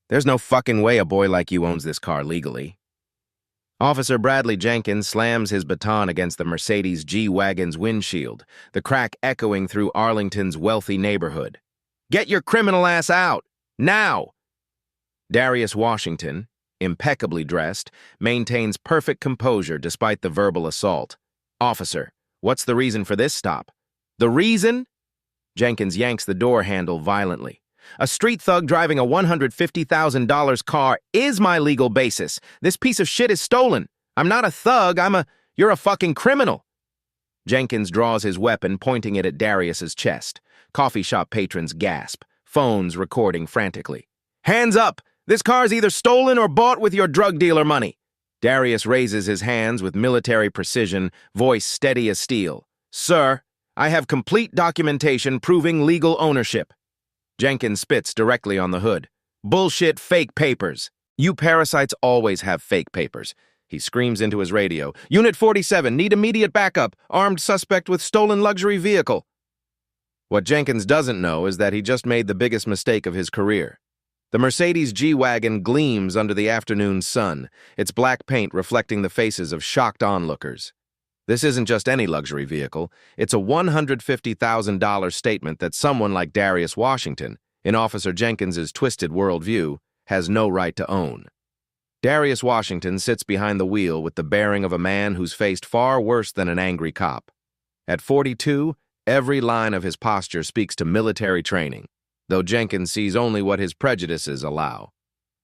There's no fucking way a boy like you owns this car legally. Officer Bradley Jenkins slams his baton against the Mercedes G-Wagon's windshield, the crack echoing through Arlington's wealthy neighborhood. Get your criminal ass out! Now! Darius Washington, impeccably dressed, maintains perfect composure despite the verbal assault. Officer, what's the reason for this stop? The reason? Jenkins yanks the door handle violently. A street thug driving a $150,000 car is my legal basis. This piece of shit is stolen. I'm not a thug, you're a fucking criminal. Jenkins draws his weapon, pointing it at Darius's chest. Coffee shop patrons gasp, phones recording frantically. Hands up! This car's either stolen or bought with your drug dealer money. Darius raises his hands with military precision, voice steady as steel. Sir, I have complete documentation proving legal ownership. Jenkins spits directly on the hood. Bullshit fake papers. You parasites always have fake papers. He screams into his radio. Unit 47, need immediate backup. Armed suspect with stolen luxury vehicle. What Jenkins doesn't know is that he just made the biggest mistake of his career. The Mercedes G-Wagon gleams under the afternoon sun, its black paint reflecting the faces of shocked onlookers. This isn't just any luxury vehicle. It's a $150,000 statement that someone like Darius Washington, in Officer Jenkins's twisted worldview, has no right to own. Darius Washington sits behind the wheel with the bearing of a man who's faced far worse than an angry cop. At 42, every line of his posture speaks to military training, though Jenkins sees only what his prejudices allow.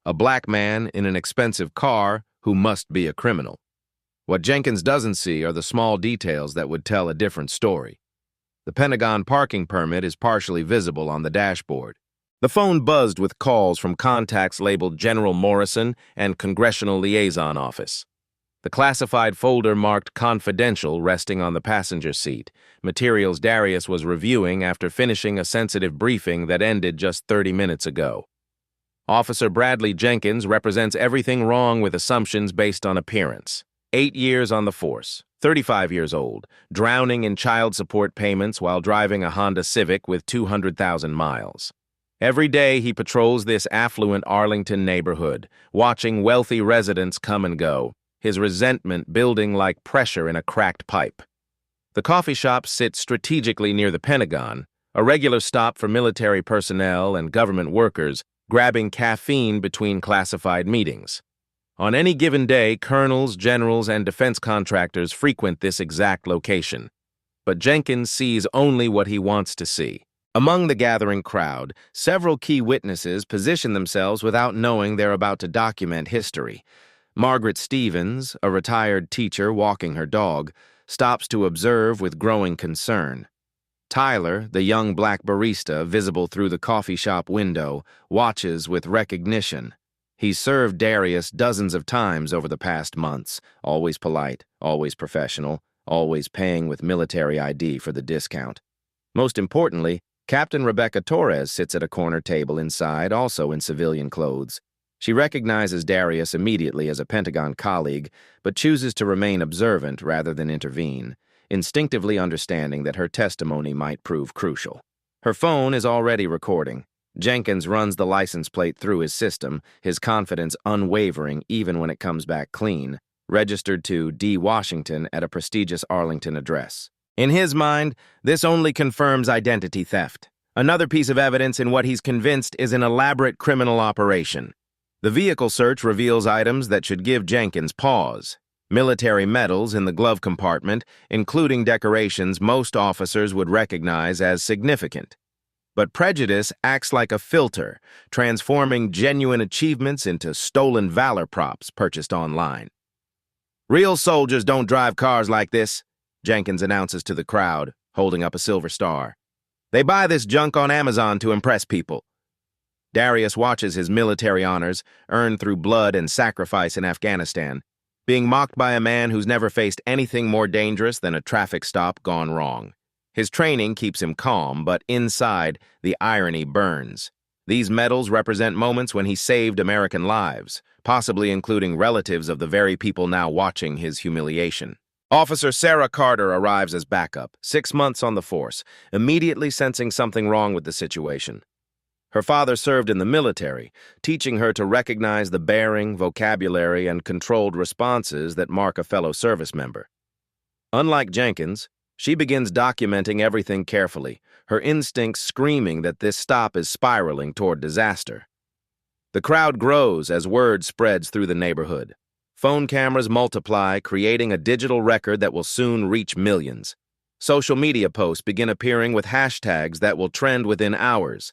A black man in an expensive car who must be a criminal. What Jenkins doesn't see are the small details that would tell a different story. The Pentagon parking permit is partially visible on the dashboard. The phone buzzed with calls from contacts labeled General Morrison and Congressional Liaison Office. The classified folder marked Confidential resting on the passenger seat, materials Darius was reviewing after finishing a sensitive briefing that ended just 30 minutes ago. Officer Bradley Jenkins represents everything wrong with assumptions based on appearance. 8 years on the force, 35 years old, drowning in child support payments while driving a Honda Civic with 200,000 miles. Every day he patrols this affluent Arlington neighborhood, watching wealthy residents come and go, his resentment building like pressure in a cracked pipe. The coffee shop sits strategically near the Pentagon, a regular stop for military personnel and government workers grabbing caffeine between classified meetings. On any given day, colonels, generals, and defense contractors frequent this exact location. But Jenkins sees only what he wants to see. Among the gathering crowd, several key witnesses position themselves without knowing they're about to document history. Margaret Stevens, a retired teacher walking her dog, stops to observe with growing concern. Tyler, the young black barista visible through the coffee shop window, watches with recognition. He's served Darius dozens of times over the past months, always polite, always professional, always paying with military ID for the discount. Most importantly, Captain Rebecca Torres sits at a corner table inside, also in civilian clothes. She recognizes Darius immediately as a Pentagon colleague, but chooses to remain observant rather than intervene, instinctively understanding that her testimony might prove crucial. Her phone is already recording. Jenkins runs the license plate through his system, his confidence unwavering even when it comes back clean, registered to D. Washington at a prestigious Arlington address. In his mind, this only confirms identity theft. Another piece of evidence in what he's convinced is an elaborate criminal operation. The vehicle search reveals items that should give Jenkins pause. Military medals in the glove compartment, including decorations most officers would recognize as significant. But prejudice acts like a filter, transforming genuine achievements into stolen valor props purchased online. Real soldiers don't drive cars like this, Jenkins announces to the crowd, holding up a silver star. They buy this junk on Amazon to impress people. Darius watches his military honors, earned through blood and sacrifice in Afghanistan, being mocked by a man who's never faced anything more dangerous than a traffic stop gone wrong. His training keeps him calm, but inside, the irony burns. These medals represent moments when he saved American lives, possibly including relatives of the very people now watching his humiliation. Officer Sarah Carter arrives as backup, 6 months on the force, immediately sensing something wrong with the situation. Her father served in the military, teaching her to recognize the bearing, vocabulary, and controlled responses that mark a fellow service member. Unlike Jenkins, she begins documenting everything carefully, her instincts screaming that this stop is spiraling toward disaster. The crowd grows as word spreads through the neighborhood. Phone cameras multiply, creating a digital record that will soon reach millions. Social media posts begin appearing with hashtags that will trend within hours.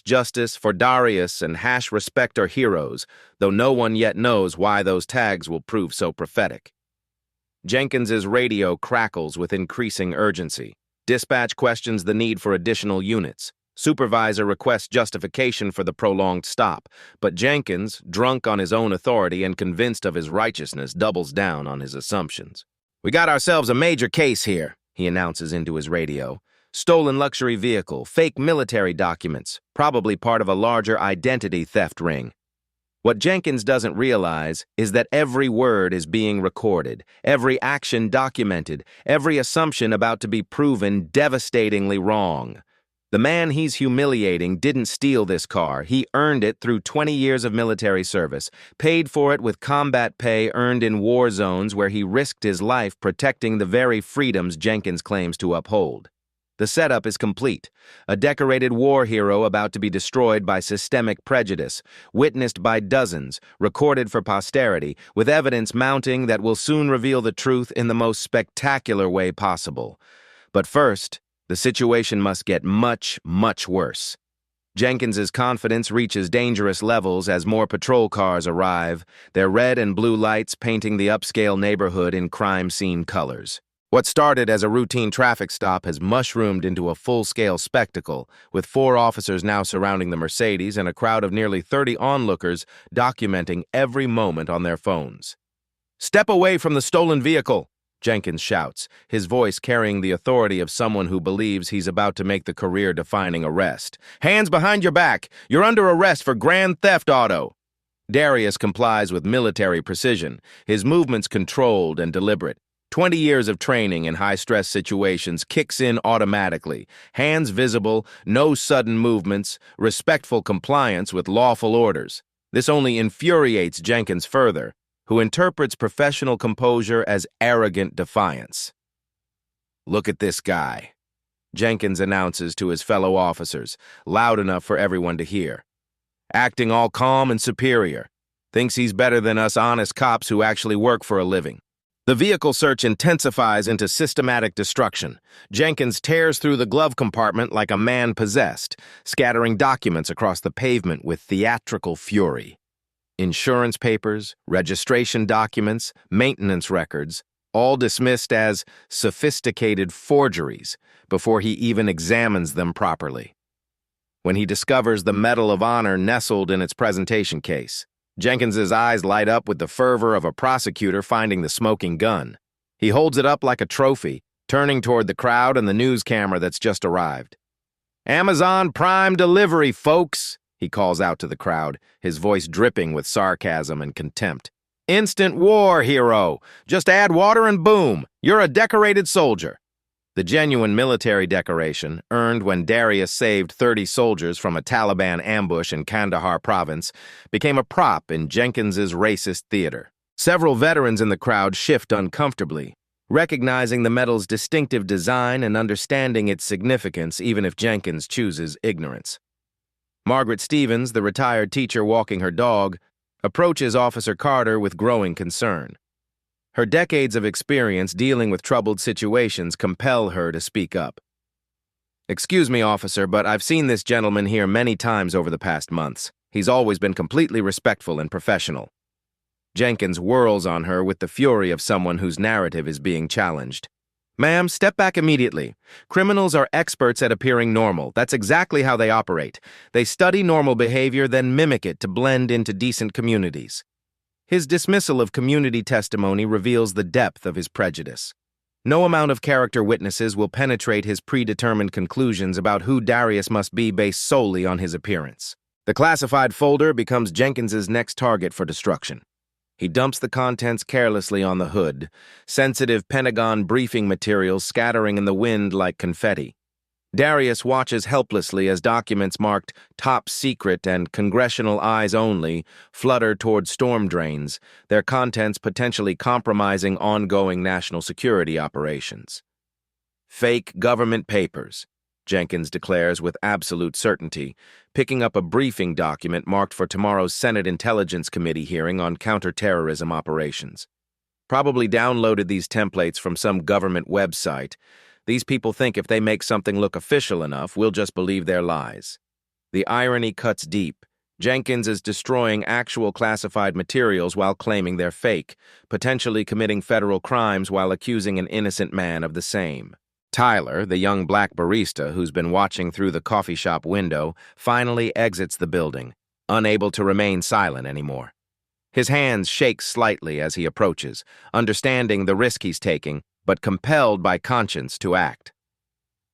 #Justice for Darius and #Respect our heroes, though no one yet knows why those tags will prove so prophetic. Jenkins's radio crackles with increasing urgency. Dispatch questions the need for additional units. Supervisor requests justification for the prolonged stop, but Jenkins, drunk on his own authority and convinced of his righteousness, doubles down on his assumptions. "We got ourselves a major case here," he announces into his radio. "Stolen luxury vehicle, fake military documents, probably part of a larger identity theft ring." What Jenkins doesn't realize is that every word is being recorded, every action documented, every assumption about to be proven devastatingly wrong. The man he's humiliating didn't steal this car. He earned it through 20 years of military service, paid for it with combat pay earned in war zones where he risked his life protecting the very freedoms Jenkins claims to uphold. The setup is complete. A decorated war hero about to be destroyed by systemic prejudice, witnessed by dozens, recorded for posterity, with evidence mounting that will soon reveal the truth in the most spectacular way possible. But first, the situation must get much, much worse. Jenkins's confidence reaches dangerous levels as more patrol cars arrive, their red and blue lights painting the upscale neighborhood in crime scene colors. What started as a routine traffic stop has mushroomed into a full-scale spectacle, with 4 officers now surrounding the Mercedes and a crowd of nearly 30 onlookers documenting every moment on their phones. "Step away from the stolen vehicle," Jenkins shouts, his voice carrying the authority of someone who believes he's about to make the career-defining arrest. "Hands behind your back! You're under arrest for grand theft auto!" Darius complies with military precision, his movements controlled and deliberate. 20 years of training in high-stress situations kicks in automatically. Hands visible, no sudden movements, respectful compliance with lawful orders. This only infuriates Jenkins further, who interprets professional composure as arrogant defiance. "Look at this guy," Jenkins announces to his fellow officers, loud enough for everyone to hear. "Acting all calm and superior. Thinks he's better than us honest cops who actually work for a living." The vehicle search intensifies into systematic destruction. Jenkins tears through the glove compartment like a man possessed, scattering documents across the pavement with theatrical fury. Insurance papers, registration documents, maintenance records, all dismissed as sophisticated forgeries before he even examines them properly. When he discovers the Medal of Honor nestled in its presentation case, Jenkins's eyes light up with the fervor of a prosecutor finding the smoking gun. He holds it up like a trophy, turning toward the crowd and the news camera that's just arrived. "Amazon Prime delivery, folks," he calls out to the crowd, his voice dripping with sarcasm and contempt. "Instant war hero. Just add water and boom, you're a decorated soldier." The genuine military decoration, earned when Darius saved 30 soldiers from a Taliban ambush in Kandahar province, became a prop in Jenkins's racist theater. Several veterans in the crowd shift uncomfortably, recognizing the medal's distinctive design and understanding its significance even if Jenkins chooses ignorance. Margaret Stevens, the retired teacher walking her dog, approaches Officer Carter with growing concern. Her decades of experience dealing with troubled situations compel her to speak up. "Excuse me, officer, but I've seen this gentleman here many times over the past months. He's always been completely respectful and professional." Jenkins whirls on her with the fury of someone whose narrative is being challenged. "Ma'am, step back immediately. Criminals are experts at appearing normal. That's exactly how they operate. They study normal behavior, then mimic it to blend into decent communities." His dismissal of community testimony reveals the depth of his prejudice. No amount of character witnesses will penetrate his predetermined conclusions about who Darius must be based solely on his appearance. The classified folder becomes Jenkins's next target for destruction. He dumps the contents carelessly on the hood, sensitive Pentagon briefing materials scattering in the wind like confetti. Darius watches helplessly as documents marked top secret and congressional eyes only flutter toward storm drains, their contents potentially compromising ongoing national security operations. Fake government papers, Jenkins declares with absolute certainty, picking up a briefing document marked for tomorrow's Senate Intelligence Committee hearing on counterterrorism operations. Probably downloaded these templates from some government website. These people think if they make something look official enough, we'll just believe their lies. The irony cuts deep. Jenkins is destroying actual classified materials while claiming they're fake, potentially committing federal crimes while accusing an innocent man of the same. Tyler, the young black barista who's been watching through the coffee shop window, finally exits the building, unable to remain silent anymore. His hands shake slightly as he approaches, understanding the risk he's taking, but compelled by conscience to act.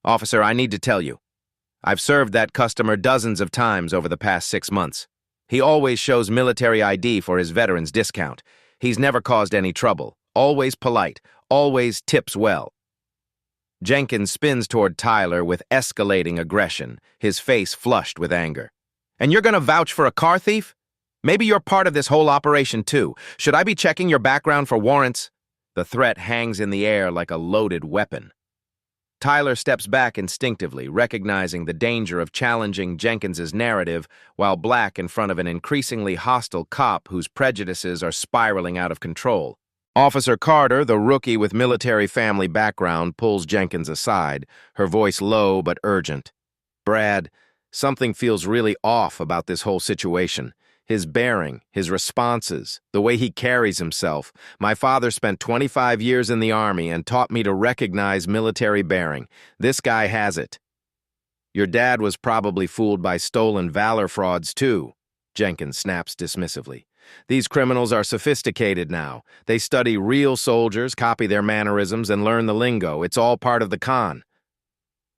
"Officer, I need to tell you. I've served that customer dozens of times over the past 6 months. He always shows military ID for his veterans discount. He's never caused any trouble, always polite, always tips well." Jenkins spins toward Tyler with escalating aggression, his face flushed with anger. "And you're gonna vouch for a car thief? Maybe you're part of this whole operation too. Should I be checking your background for warrants?" The threat hangs in the air like a loaded weapon. Tyler steps back instinctively, recognizing the danger of challenging Jenkins's narrative while black in front of an increasingly hostile cop whose prejudices are spiraling out of control. Officer Carter, the rookie with military family background, pulls Jenkins aside, her voice low but urgent. "Brad, something feels really off about this whole situation. His bearing, his responses, the way he carries himself. My father spent 25 years in the Army and taught me to recognize military bearing. This guy has it." "Your dad was probably fooled by stolen valor frauds too," Jenkins snaps dismissively. "These criminals are sophisticated now. They study real soldiers, copy their mannerisms, and learn the lingo. It's all part of the con."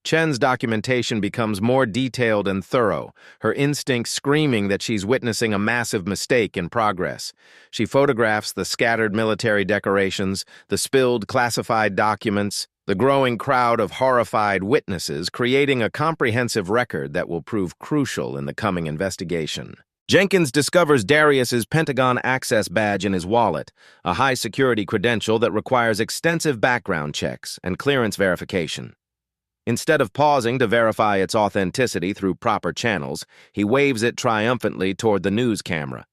Chen's documentation becomes more detailed and thorough, her instincts screaming that she's witnessing a massive mistake in progress. She photographs the scattered military decorations, the spilled classified documents, the growing crowd of horrified witnesses, creating a comprehensive record that will prove crucial in the coming investigation. Jenkins discovers Darius's Pentagon access badge in his wallet, a high-security credential that requires extensive background checks and clearance verification. Instead of pausing to verify its authenticity through proper channels, he waves it triumphantly toward the news camera.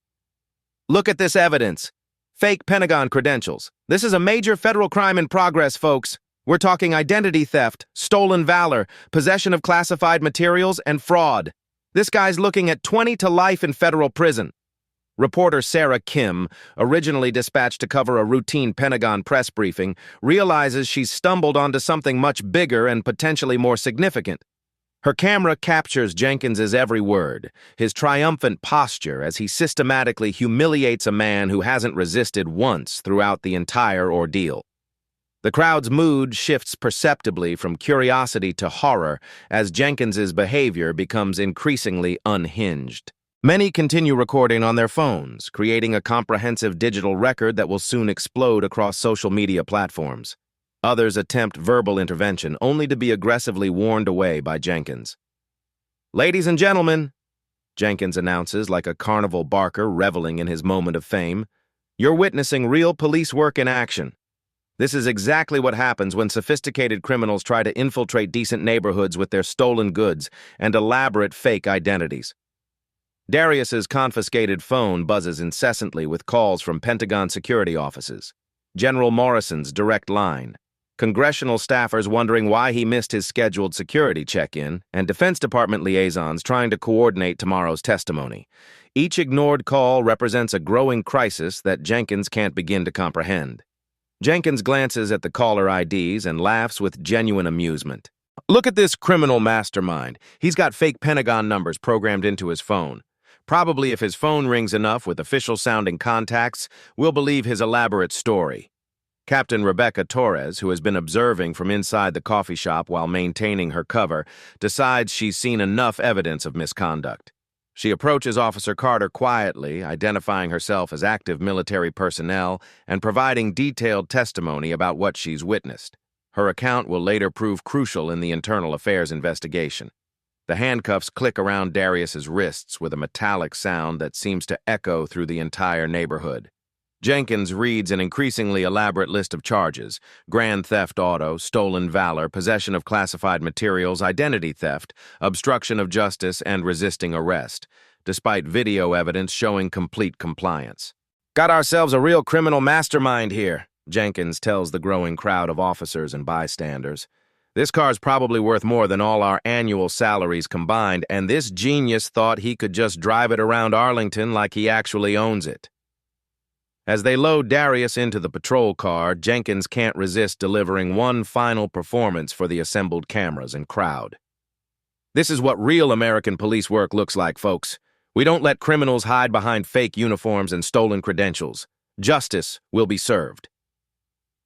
"Look at this evidence. Fake Pentagon credentials. This is a major federal crime in progress, folks. We're talking identity theft, stolen valor, possession of classified materials, and fraud. This guy's looking at 20 to life in federal prison." Reporter Sarah Kim, originally dispatched to cover a routine Pentagon press briefing, realizes she's stumbled onto something much bigger and potentially more significant. Her camera captures Jenkins's every word, his triumphant posture as he systematically humiliates a man who hasn't resisted once throughout the entire ordeal. The crowd's mood shifts perceptibly from curiosity to horror as Jenkins's behavior becomes increasingly unhinged. Many continue recording on their phones, creating a comprehensive digital record that will soon explode across social media platforms. Others attempt verbal intervention, only to be aggressively warned away by Jenkins. "Ladies and gentlemen," Jenkins announces like a carnival barker reveling in his moment of fame, "you're witnessing real police work in action. This is exactly what happens when sophisticated criminals try to infiltrate decent neighborhoods with their stolen goods and elaborate fake identities." Darius's confiscated phone buzzes incessantly with calls from Pentagon security offices, General Morrison's direct line, congressional staffers wondering why he missed his scheduled security check-in, and Defense Department liaisons trying to coordinate tomorrow's testimony. Each ignored call represents a growing crisis that Jenkins can't begin to comprehend. Jenkins glances at the caller IDs and laughs with genuine amusement. "Look at this criminal mastermind. He's got fake Pentagon numbers programmed into his phone. Probably if his phone rings enough with official-sounding contacts, we'll believe his elaborate story." Captain Rebecca Torres, who has been observing from inside the coffee shop while maintaining her cover, decides she's seen enough evidence of misconduct. She approaches Officer Carter quietly, identifying herself as active military personnel and providing detailed testimony about what she's witnessed. Her account will later prove crucial in the internal affairs investigation. The handcuffs click around Darius's wrists with a metallic sound that seems to echo through the entire neighborhood. Jenkins reads an increasingly elaborate list of charges: grand theft auto, stolen valor, possession of classified materials, identity theft, obstruction of justice, and resisting arrest, despite video evidence showing complete compliance. "Got ourselves a real criminal mastermind here," Jenkins tells the growing crowd of officers and bystanders. "This car's probably worth more than all our annual salaries combined, and this genius thought he could just drive it around Arlington like he actually owns it." As they load Darius into the patrol car, Jenkins can't resist delivering one final performance for the assembled cameras and crowd. "This is what real American police work looks like, folks. We don't let criminals hide behind fake uniforms and stolen credentials. Justice will be served."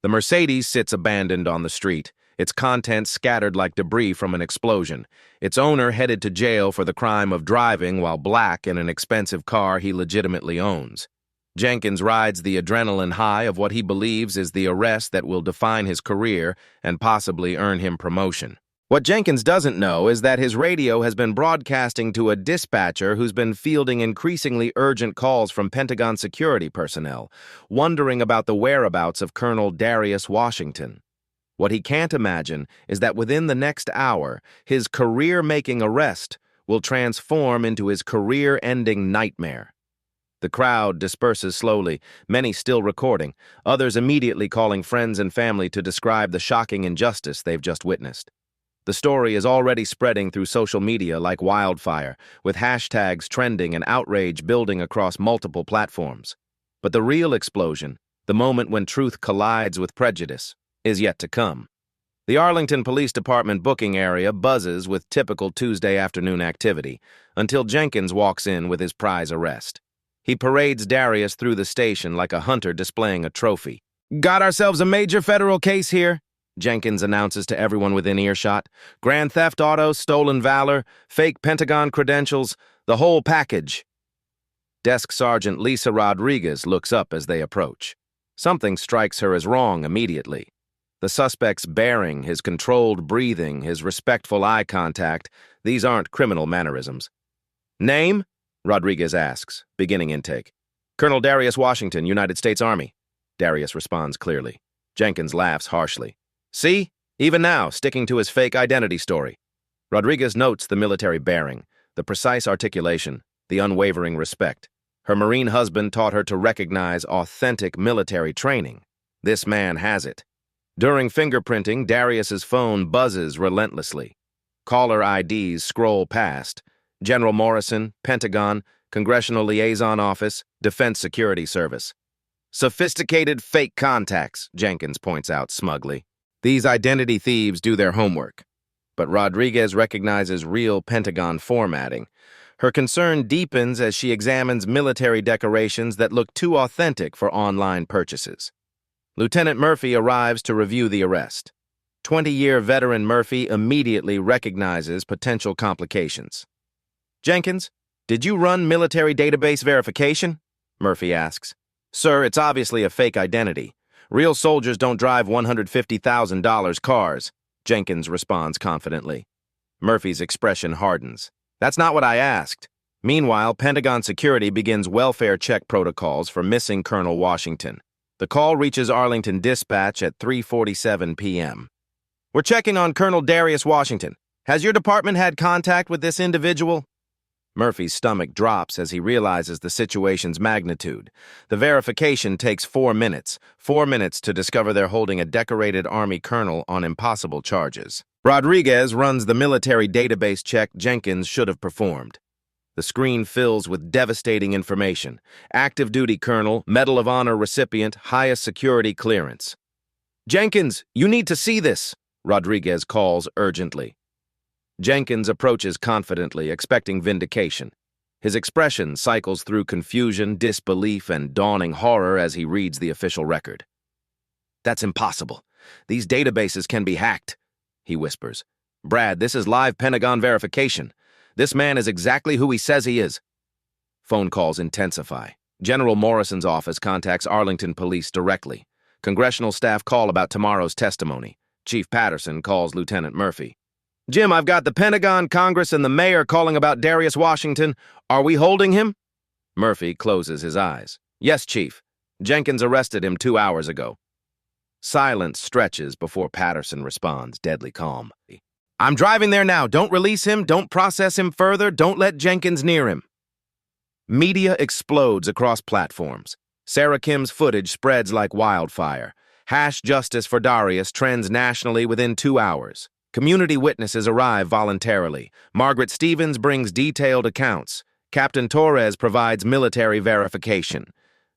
The Mercedes sits abandoned on the street, its contents scattered like debris from an explosion, its owner headed to jail for the crime of driving while black in an expensive car he legitimately owns. Jenkins rides the adrenaline high of what he believes is the arrest that will define his career and possibly earn him promotion. What Jenkins doesn't know is that his radio has been broadcasting to a dispatcher who's been fielding increasingly urgent calls from Pentagon security personnel, wondering about the whereabouts of Colonel Darius Washington. What he can't imagine is that within the next hour, his career-making arrest will transform into his career-ending nightmare. The crowd disperses slowly, many still recording, others immediately calling friends and family to describe the shocking injustice they've just witnessed. The story is already spreading through social media like wildfire, with hashtags trending and outrage building across multiple platforms. But the real explosion, the moment when truth collides with prejudice, is yet to come. The Arlington Police Department booking area buzzes with typical Tuesday afternoon activity, until Jenkins walks in with his prize arrest. He parades Darius through the station like a hunter displaying a trophy. "Got ourselves a major federal case here," Jenkins announces to everyone within earshot. "Grand theft auto, stolen valor, fake Pentagon credentials, the whole package." Desk Sergeant Lisa Rodriguez looks up as they approach. Something strikes her as wrong immediately. The suspect's bearing, his controlled breathing, his respectful eye contact, these aren't criminal mannerisms. "Name?" Rodriguez asks, beginning intake. "Colonel Darius Washington, United States Army." Darius responds clearly. Jenkins laughs harshly. "See? Even now, sticking to his fake identity story." Rodriguez notes the military bearing, the precise articulation, the unwavering respect. Her Marine husband taught her to recognize authentic military training. This man has it. During fingerprinting, Darius's phone buzzes relentlessly. Caller IDs scroll past. General Morrison, Pentagon, Congressional Liaison Office, Defense Security Service. "Sophisticated fake contacts," Jenkins points out smugly. These identity thieves do their homework. But Rodriguez recognizes real Pentagon formatting. Her concern deepens as she examines military decorations that look too authentic for online purchases. Lieutenant Murphy arrives to review the arrest. 20-year veteran Murphy immediately recognizes potential complications. "Jenkins, did you run military database verification?" Murphy asks. "Sir, it's obviously a fake identity. Real soldiers don't drive $150,000 cars," Jenkins responds confidently. Murphy's expression hardens. "That's not what I asked." Meanwhile, Pentagon security begins welfare check protocols for missing Colonel Washington. The call reaches Arlington Dispatch at 3:47 p.m. "We're checking on Colonel Darius Washington. Has your department had contact with this individual?" Murphy's stomach drops as he realizes the situation's magnitude. The verification takes 4 minutes. 4 minutes to discover they're holding a decorated Army colonel on impossible charges. Rodriguez runs the military database check Jenkins should have performed. The screen fills with devastating information. Active duty colonel, Medal of Honor recipient, highest security clearance. "Jenkins, you need to see this," Rodriguez calls urgently. Jenkins approaches confidently, expecting vindication. His expression cycles through confusion, disbelief, and dawning horror as he reads the official record. "That's impossible. These databases can be hacked," he whispers. "Brad, this is live Pentagon verification. This man is exactly who he says he is." Phone calls intensify. General Morrison's office contacts Arlington Police directly. Congressional staff call about tomorrow's testimony. Chief Patterson calls Lieutenant Murphy. Jim, I've got the Pentagon, Congress, and the mayor calling about Darius Washington. Are we holding him? Murphy closes his eyes. Yes, Chief. Jenkins arrested him 2 hours ago. Silence stretches before Patterson responds, deadly calm. I'm driving there now. Don't release him. Don't process him further. Don't let Jenkins near him. Media explodes across platforms. Sarah Kim's footage spreads like wildfire. #Justice for Darius trends nationally within 2 hours. Community witnesses arrive voluntarily. Margaret Stevens brings detailed accounts. Captain Torres provides military verification.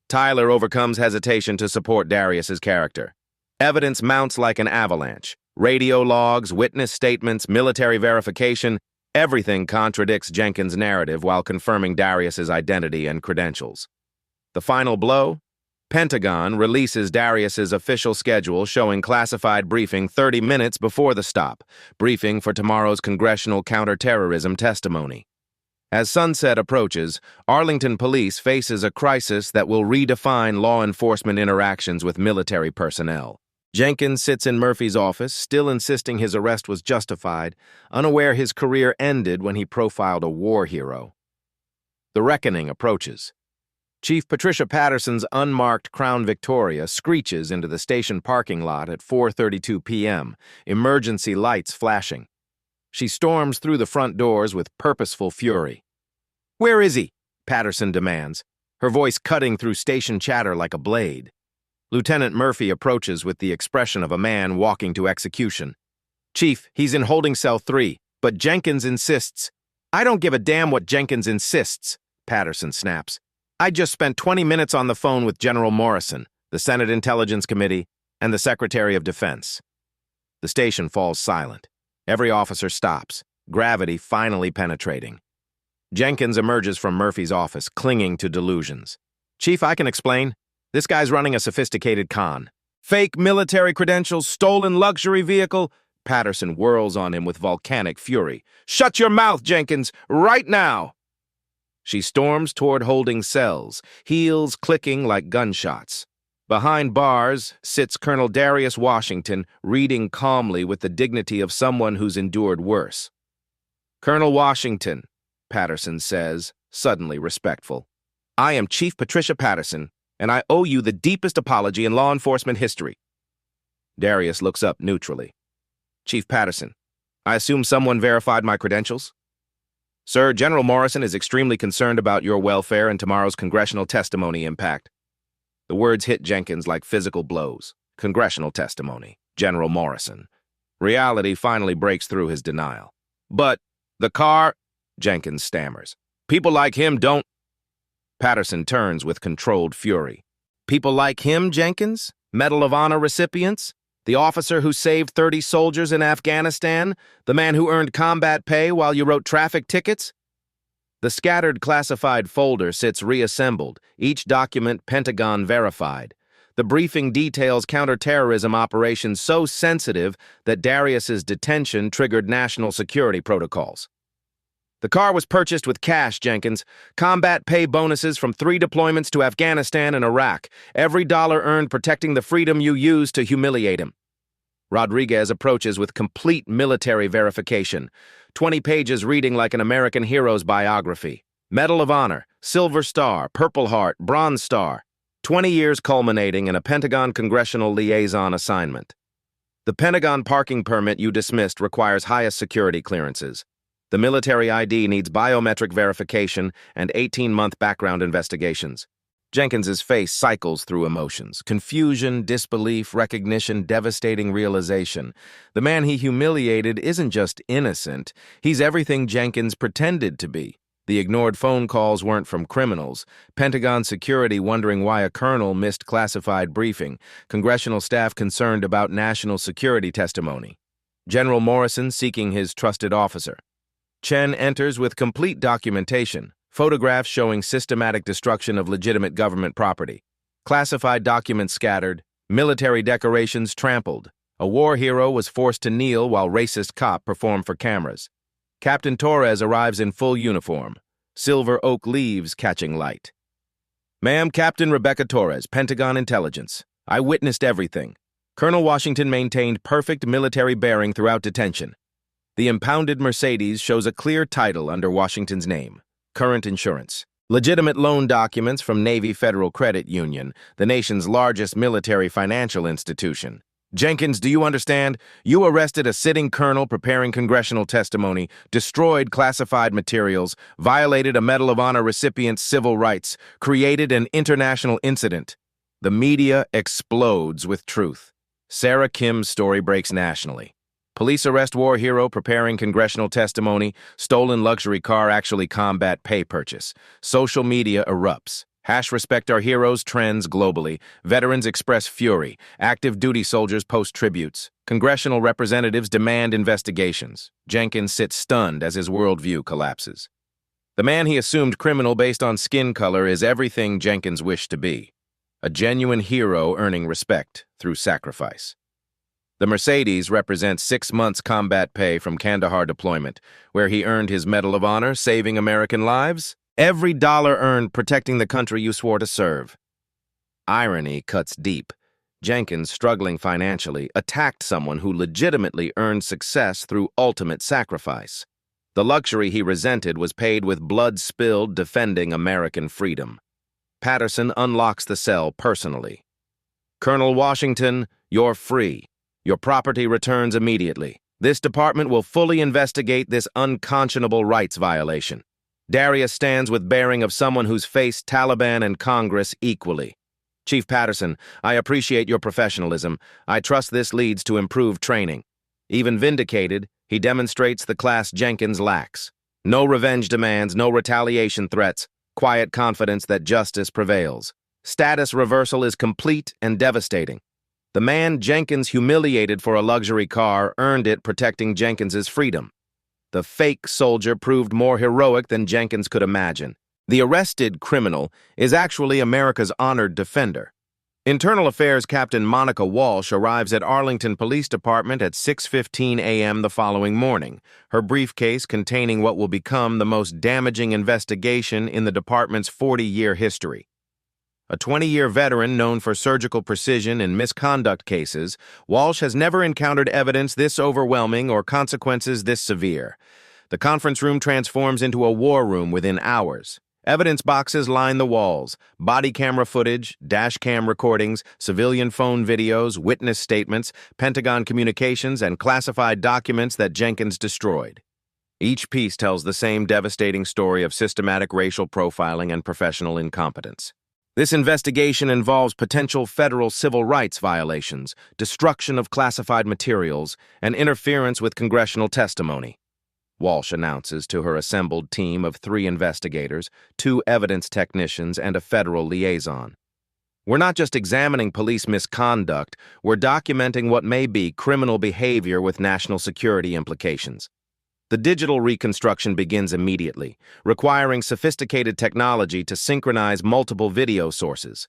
Tyler overcomes hesitation to support Darius's character. Evidence mounts like an avalanche. Radio logs, witness statements, military verification, everything contradicts Jenkins' narrative while confirming Darius's identity and credentials. The final blow? Pentagon releases Darius's official schedule showing classified briefing 30 minutes before the stop, briefing for tomorrow's congressional counterterrorism testimony. As sunset approaches, Arlington police faces a crisis that will redefine law enforcement interactions with military personnel. Jenkins sits in Murphy's office, still insisting his arrest was justified, unaware his career ended when he profiled a war hero. The reckoning approaches. Chief Patricia Patterson's unmarked Crown Victoria screeches into the station parking lot at 4:32 p.m., emergency lights flashing. She storms through the front doors with purposeful fury. Where is he? Patterson demands, her voice cutting through station chatter like a blade. Lieutenant Murphy approaches with the expression of a man walking to execution. Chief, he's in holding cell 3, but Jenkins insists. I don't give a damn what Jenkins insists, Patterson snaps. I just spent 20 minutes on the phone with General Morrison, the Senate Intelligence Committee, and the Secretary of Defense. The station falls silent. Every officer stops, gravity finally penetrating. Jenkins emerges from Murphy's office, clinging to delusions. Chief, I can explain. This guy's running a sophisticated con. Fake military credentials, stolen luxury vehicle. Patterson whirls on him with volcanic fury. Shut your mouth, Jenkins, right now! She storms toward holding cells, heels clicking like gunshots. Behind bars sits Colonel Darius Washington, reading calmly with the dignity of someone who's endured worse. Colonel Washington, Patterson says, suddenly respectful. I am Chief Patricia Patterson, and I owe you the deepest apology in law enforcement history. Darius looks up neutrally. Chief Patterson, I assume someone verified my credentials? Sir, General Morrison is extremely concerned about your welfare and tomorrow's congressional testimony impact. The words hit Jenkins like physical blows. Congressional testimony. General Morrison. Reality finally breaks through his denial. But the car, Jenkins stammers. People like him don't. Patterson turns with controlled fury. People like him, Jenkins? Medal of Honor recipients? The officer who saved 30 soldiers in Afghanistan? The man who earned combat pay while you wrote traffic tickets? The scattered classified folder sits reassembled, each document Pentagon verified. The briefing details counterterrorism operations so sensitive that Darius's detention triggered national security protocols. The car was purchased with cash, Jenkins. Combat pay bonuses from 3 deployments to Afghanistan and Iraq. Every dollar earned protecting the freedom you used to humiliate him. Rodriguez approaches with complete military verification. 20 pages reading like an American hero's biography. Medal of Honor, Silver Star, Purple Heart, Bronze Star. 20 years culminating in a Pentagon Congressional Liaison assignment. The Pentagon parking permit you dismissed requires highest security clearances. The military ID needs biometric verification and 18-month background investigations. Jenkins's face cycles through emotions. Confusion, disbelief, recognition, devastating realization. The man he humiliated isn't just innocent. He's everything Jenkins pretended to be. The ignored phone calls weren't from criminals. Pentagon security wondering why a colonel missed classified briefing. Congressional staff concerned about national security testimony. General Morrison seeking his trusted officer. Chen enters with complete documentation, photographs showing systematic destruction of legitimate government property, classified documents scattered, military decorations trampled. A war hero was forced to kneel while racist cop performed for cameras. Captain Torres arrives in full uniform, silver oak leaves catching light. Ma'am, Captain Rebecca Torres, Pentagon Intelligence. I witnessed everything. Colonel Washington maintained perfect military bearing throughout detention. The impounded Mercedes shows a clear title under Washington's name, Current Insurance. Legitimate loan documents from Navy Federal Credit Union, the nation's largest military financial institution. Jenkins, do you understand? You arrested a sitting colonel preparing congressional testimony, destroyed classified materials, violated a Medal of Honor recipient's civil rights, created an international incident. The media explodes with truth. Sarah Kim's story breaks nationally. Police arrest war hero preparing congressional testimony, stolen luxury car actually combat pay purchase. Social media erupts. Respect our heroes trends globally. Veterans express fury. Active duty soldiers post tributes. Congressional representatives demand investigations. Jenkins sits stunned as his worldview collapses. The man he assumed criminal based on skin color is everything Jenkins wished to be. A genuine hero earning respect through sacrifice. The Mercedes represents 6 months combat pay from Kandahar deployment, where he earned his Medal of Honor, saving American lives. Every dollar earned protecting the country you swore to serve. Irony cuts deep. Jenkins, struggling financially, attacked someone who legitimately earned success through ultimate sacrifice. The luxury he resented was paid with blood spilled defending American freedom. Patterson unlocks the cell personally. Colonel Washington, you're free. Your property returns immediately. This department will fully investigate this unconscionable rights violation. Darius stands with bearing of someone who's faced Taliban and Congress equally. Chief Patterson, I appreciate your professionalism. I trust this leads to improved training. Even vindicated, he demonstrates the class Jenkins lacks. No revenge demands, no retaliation threats. Quiet confidence that justice prevails. Status reversal is complete and devastating. The man Jenkins humiliated for a luxury car earned it protecting Jenkins's freedom. The fake soldier proved more heroic than Jenkins could imagine. The arrested criminal is actually America's honored defender. Internal Affairs Captain Monica Walsh arrives at Arlington Police Department at 6:15 a.m. the following morning, her briefcase containing what will become the most damaging investigation in the department's 40-year history. A 20-year veteran known for surgical precision in misconduct cases, Walsh has never encountered evidence this overwhelming or consequences this severe. The conference room transforms into a war room within hours. Evidence boxes line the walls, body camera footage, dash cam recordings, civilian phone videos, witness statements, Pentagon communications, and classified documents that Jenkins destroyed. Each piece tells the same devastating story of systematic racial profiling and professional incompetence. This investigation involves potential federal civil rights violations, destruction of classified materials, and interference with congressional testimony. Walsh announces to her assembled team of 3 investigators, 2 evidence technicians, and a federal liaison. We're not just examining police misconduct, we're documenting what may be criminal behavior with national security implications. The digital reconstruction begins immediately, requiring sophisticated technology to synchronize multiple video sources.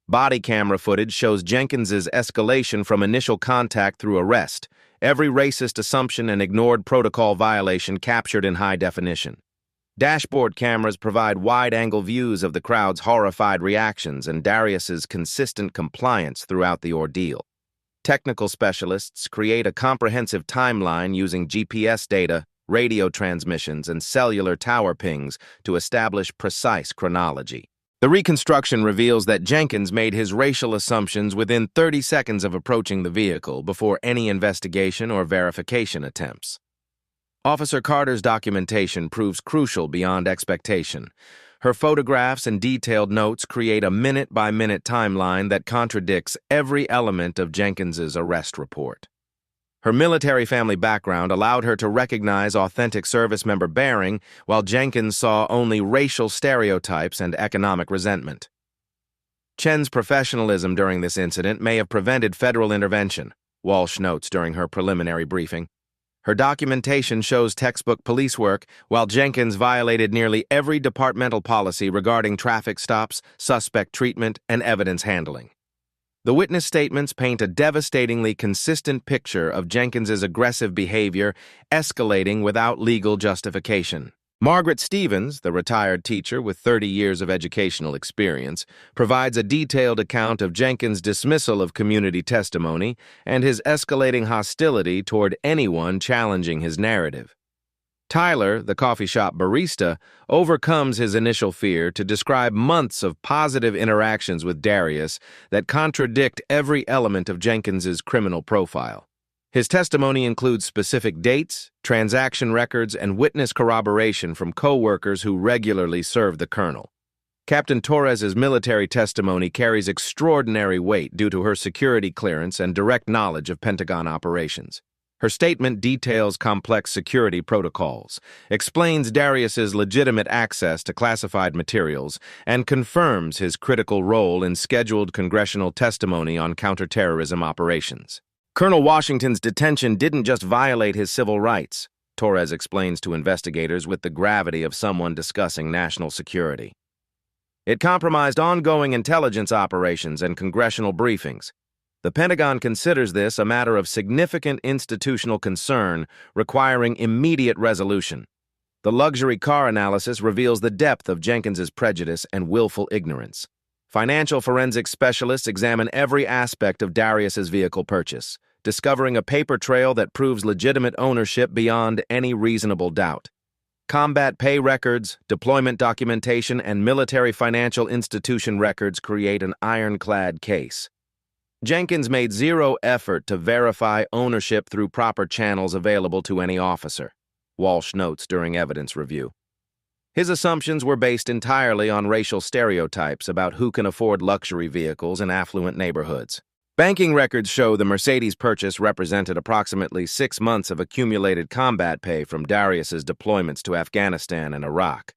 Body camera footage shows Jenkins's escalation from initial contact through arrest, every racist assumption and ignored protocol violation captured in high definition. Dashboard cameras provide wide-angle views of the crowd's horrified reactions and Darius's consistent compliance throughout the ordeal. Technical specialists create a comprehensive timeline using GPS data, radio transmissions, and cellular tower pings to establish precise chronology. The reconstruction reveals that Jenkins made his racial assumptions within 30 seconds of approaching the vehicle before any investigation or verification attempts. Officer Carter's documentation proves crucial beyond expectation. Her photographs and detailed notes create a minute-by-minute timeline that contradicts every element of Jenkins's arrest report. Her military family background allowed her to recognize authentic service member bearing, while Jenkins saw only racial stereotypes and economic resentment. Chen's professionalism during this incident may have prevented federal intervention, Walsh notes during her preliminary briefing. Her documentation shows textbook police work, while Jenkins violated nearly every departmental policy regarding traffic stops, suspect treatment, and evidence handling. The witness statements paint a devastatingly consistent picture of Jenkins's aggressive behavior escalating without legal justification. Margaret Stevens, the retired teacher with 30 years of educational experience, provides a detailed account of Jenkins' dismissal of community testimony and his escalating hostility toward anyone challenging his narrative. Tyler, the coffee shop barista, overcomes his initial fear to describe months of positive interactions with Darius that contradict every element of Jenkins's criminal profile. His testimony includes specific dates, transaction records, and witness corroboration from co-workers who regularly serve the colonel. Captain Torres's military testimony carries extraordinary weight due to her security clearance and direct knowledge of Pentagon operations. Her statement details complex security protocols, explains Darius's legitimate access to classified materials, and confirms his critical role in scheduled congressional testimony on counterterrorism operations. Colonel Washington's detention didn't just violate his civil rights, Torres explains to investigators with the gravity of someone discussing national security. It compromised ongoing intelligence operations and congressional briefings. The Pentagon considers this a matter of significant institutional concern requiring immediate resolution. The luxury car analysis reveals the depth of Jenkins's prejudice and willful ignorance. Financial forensics specialists examine every aspect of Darius's vehicle purchase, discovering a paper trail that proves legitimate ownership beyond any reasonable doubt. Combat pay records, deployment documentation, and military financial institution records create an ironclad case. Jenkins made zero effort to verify ownership through proper channels available to any officer, Walsh notes during evidence review. His assumptions were based entirely on racial stereotypes about who can afford luxury vehicles in affluent neighborhoods. Banking records show the Mercedes purchase represented approximately 6 months of accumulated combat pay from Darius's deployments to Afghanistan and Iraq.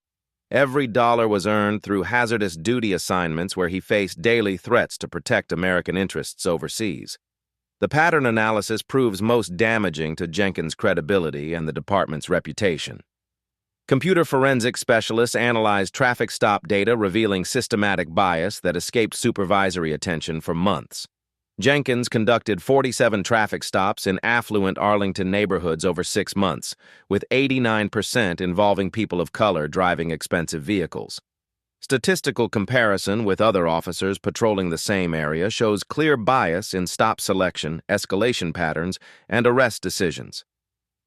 Every dollar was earned through hazardous duty assignments where he faced daily threats to protect American interests overseas. The pattern analysis proves most damaging to Jenkins' credibility and the department's reputation. Computer forensics specialists analyzed traffic stop data revealing systematic bias that escaped supervisory attention for months. Jenkins conducted 47 traffic stops in affluent Arlington neighborhoods over 6 months, with 89% involving people of color driving expensive vehicles. Statistical comparison with other officers patrolling the same area shows clear bias in stop selection, escalation patterns, and arrest decisions.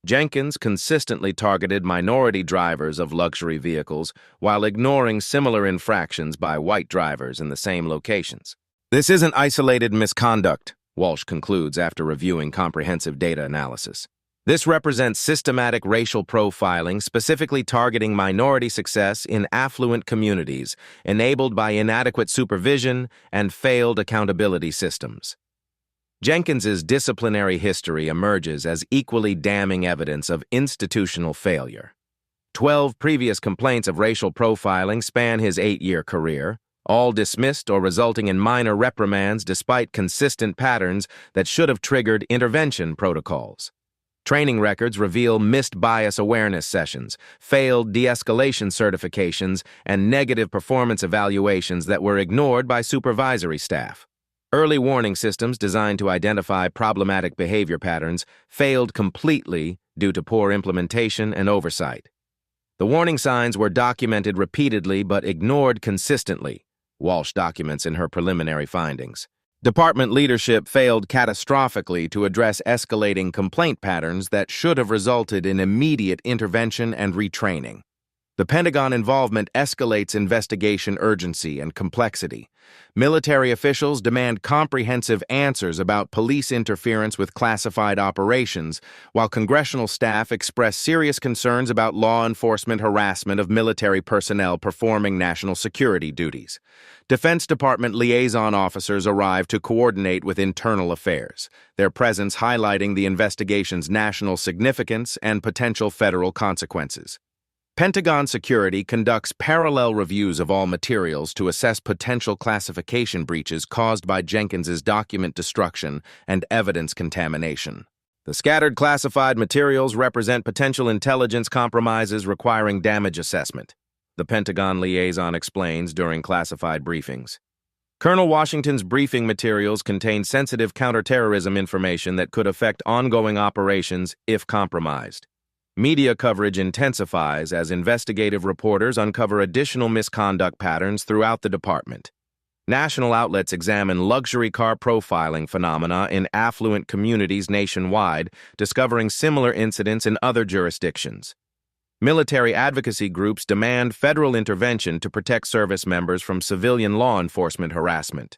Jenkins consistently targeted minority drivers of luxury vehicles while ignoring similar infractions by white drivers in the same locations. This isn't isolated misconduct, Walsh concludes after reviewing comprehensive data analysis. This represents systematic racial profiling specifically targeting minority success in affluent communities, enabled by inadequate supervision and failed accountability systems. Jenkins's disciplinary history emerges as equally damning evidence of institutional failure. 12 previous complaints of racial profiling span his 8-year career, all dismissed or resulting in minor reprimands despite consistent patterns that should have triggered intervention protocols. Training records reveal missed bias awareness sessions, failed de-escalation certifications, and negative performance evaluations that were ignored by supervisory staff. Early warning systems designed to identify problematic behavior patterns failed completely due to poor implementation and oversight. The warning signs were documented repeatedly but ignored consistently, Walsh documents in her preliminary findings. Department leadership failed catastrophically to address escalating complaint patterns that should have resulted in immediate intervention and retraining. The Pentagon involvement escalates investigation urgency and complexity. Military officials demand comprehensive answers about police interference with classified operations, while congressional staff express serious concerns about law enforcement harassment of military personnel performing national security duties. Defense Department liaison officers arrive to coordinate with internal affairs, their presence highlighting the investigation's national significance and potential federal consequences. Pentagon Security conducts parallel reviews of all materials to assess potential classification breaches caused by Jenkins's document destruction and evidence contamination. The scattered classified materials represent potential intelligence compromises requiring damage assessment, the Pentagon liaison explains during classified briefings. Colonel Washington's briefing materials contain sensitive counterterrorism information that could affect ongoing operations if compromised. Media coverage intensifies as investigative reporters uncover additional misconduct patterns throughout the department. National outlets examine luxury car profiling phenomena in affluent communities nationwide, discovering similar incidents in other jurisdictions. Military advocacy groups demand federal intervention to protect service members from civilian law enforcement harassment.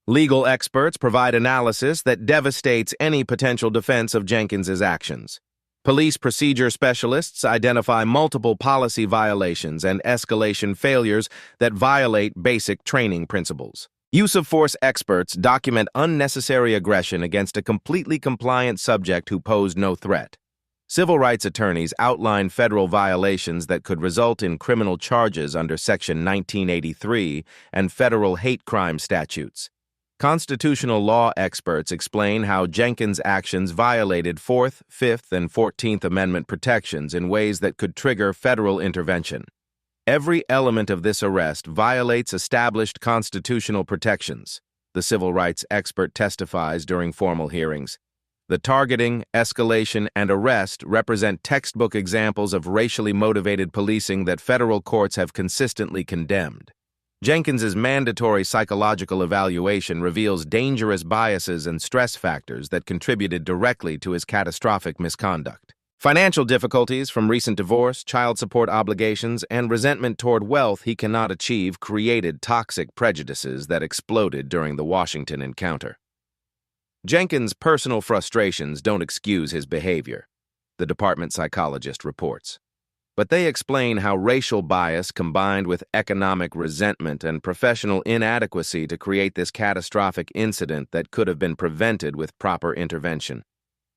Legal experts provide analysis that devastates any potential defense of Jenkins's actions. Police procedure specialists identify multiple policy violations and escalation failures that violate basic training principles. Use of force experts document unnecessary aggression against a completely compliant subject who posed no threat. Civil rights attorneys outline federal violations that could result in criminal charges under Section 1983 and federal hate crime statutes. Constitutional law experts explain how Jenkins' actions violated 4th, 5th, and 14th Amendment protections in ways that could trigger federal intervention. Every element of this arrest violates established constitutional protections, the civil rights expert testifies during formal hearings. The targeting, escalation, and arrest represent textbook examples of racially motivated policing that federal courts have consistently condemned. Jenkins's mandatory psychological evaluation reveals dangerous biases and stress factors that contributed directly to his catastrophic misconduct. Financial difficulties from recent divorce, child support obligations, and resentment toward wealth he cannot achieve created toxic prejudices that exploded during the Washington encounter. Jenkins' personal frustrations don't excuse his behavior, the department psychologist reports. But they explain how racial bias combined with economic resentment and professional inadequacy to create this catastrophic incident that could have been prevented with proper intervention.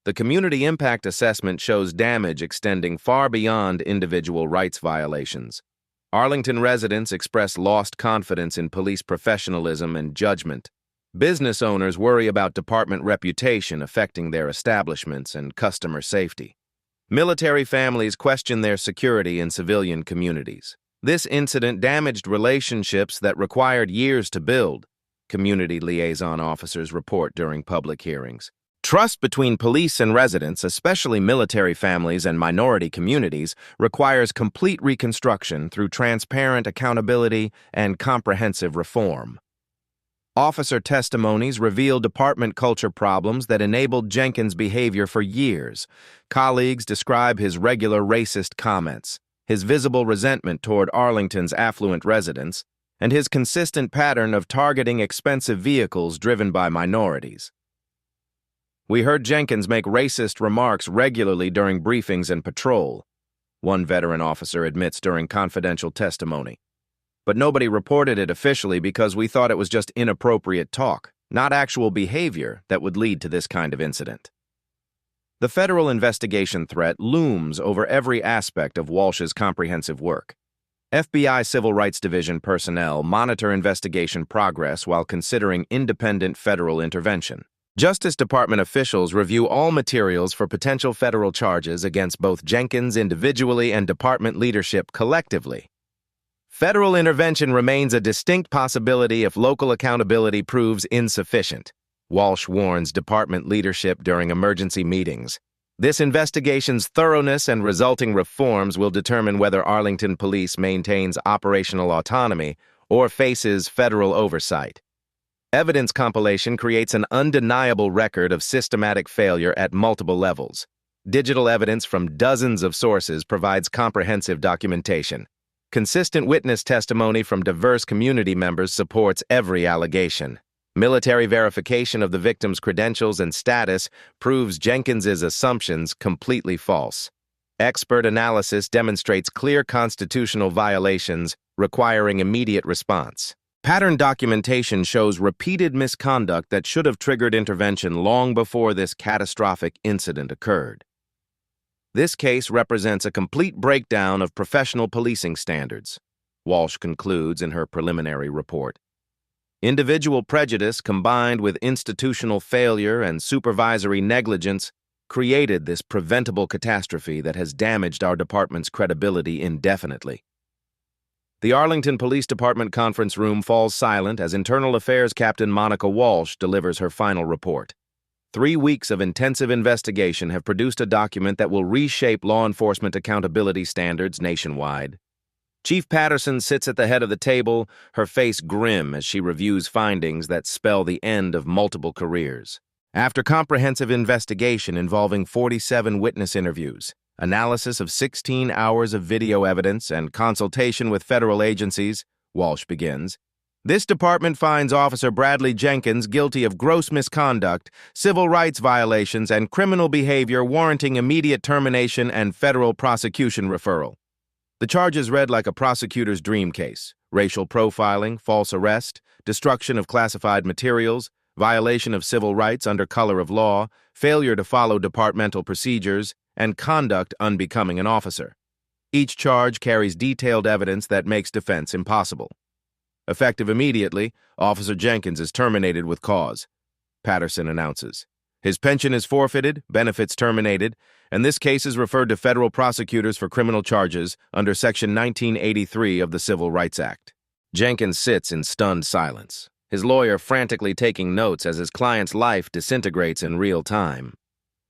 The community impact assessment shows damage extending far beyond individual rights violations. Arlington residents express lost confidence in police professionalism and judgment. Business owners worry about department reputation affecting their establishments and customer safety. Military families question their security in civilian communities. This incident damaged relationships that required years to build, community liaison officers report during public hearings. Trust between police and residents, especially military families and minority communities, requires complete reconstruction through transparent accountability and comprehensive reform. Officer testimonies reveal department culture problems that enabled Jenkins' behavior for years. Colleagues describe his regular racist comments, his visible resentment toward Arlington's affluent residents, and his consistent pattern of targeting expensive vehicles driven by minorities. "We heard Jenkins make racist remarks regularly during briefings and patrol," one veteran officer admits during confidential testimony. "But nobody reported it officially because we thought it was just inappropriate talk, not actual behavior that would lead to this kind of incident." The federal investigation threat looms over every aspect of Walsh's comprehensive work. FBI Civil Rights Division personnel monitor investigation progress while considering independent federal intervention. Justice Department officials review all materials for potential federal charges against both Jenkins individually and department leadership collectively. Federal intervention remains a distinct possibility if local accountability proves insufficient, Walsh warns department leadership during emergency meetings. This investigation's thoroughness and resulting reforms will determine whether Arlington Police maintains operational autonomy or faces federal oversight. Evidence compilation creates an undeniable record of systematic failure at multiple levels. Digital evidence from dozens of sources provides comprehensive documentation. Consistent witness testimony from diverse community members supports every allegation. Military verification of the victim's credentials and status proves Jenkins's assumptions completely false. Expert analysis demonstrates clear constitutional violations requiring immediate response. Pattern documentation shows repeated misconduct that should have triggered intervention long before this catastrophic incident occurred. This case represents a complete breakdown of professional policing standards, Walsh concludes in her preliminary report. Individual prejudice combined with institutional failure and supervisory negligence created this preventable catastrophe that has damaged our department's credibility indefinitely. The Arlington Police Department conference room falls silent as Internal Affairs Captain Monica Walsh delivers her final report. 3 weeks of intensive investigation have produced a document that will reshape law enforcement accountability standards nationwide. Chief Patterson sits at the head of the table, her face grim as she reviews findings that spell the end of multiple careers. After comprehensive investigation involving 47 witness interviews, analysis of 16 hours of video evidence, and consultation with federal agencies, Walsh begins, this department finds Officer Bradley Jenkins guilty of gross misconduct, civil rights violations, and criminal behavior warranting immediate termination and federal prosecution referral. The charges read like a prosecutor's dream case: racial profiling, false arrest, destruction of classified materials, violation of civil rights under color of law, failure to follow departmental procedures, and conduct unbecoming an officer. Each charge carries detailed evidence that makes defense impossible. Effective immediately, Officer Jenkins is terminated with cause, Patterson announces. His pension is forfeited, benefits terminated, and this case is referred to federal prosecutors for criminal charges under Section 1983 of the Civil Rights Act. Jenkins sits in stunned silence, his lawyer frantically taking notes as his client's life disintegrates in real time.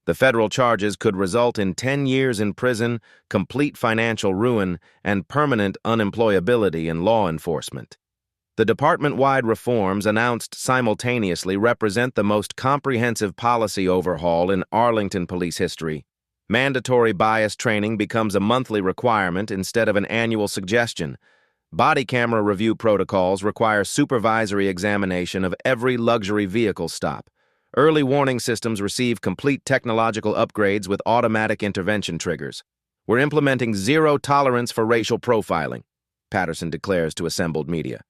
The federal charges could result in 10 years in prison, complete financial ruin, and permanent unemployability in law enforcement. The department-wide reforms announced simultaneously represent the most comprehensive policy overhaul in Arlington police history. Mandatory bias training becomes a monthly requirement instead of an annual suggestion. Body camera review protocols require supervisory examination of every luxury vehicle stop. Early warning systems receive complete technological upgrades with automatic intervention triggers. We're implementing zero tolerance for racial profiling, Patterson declares to assembled media.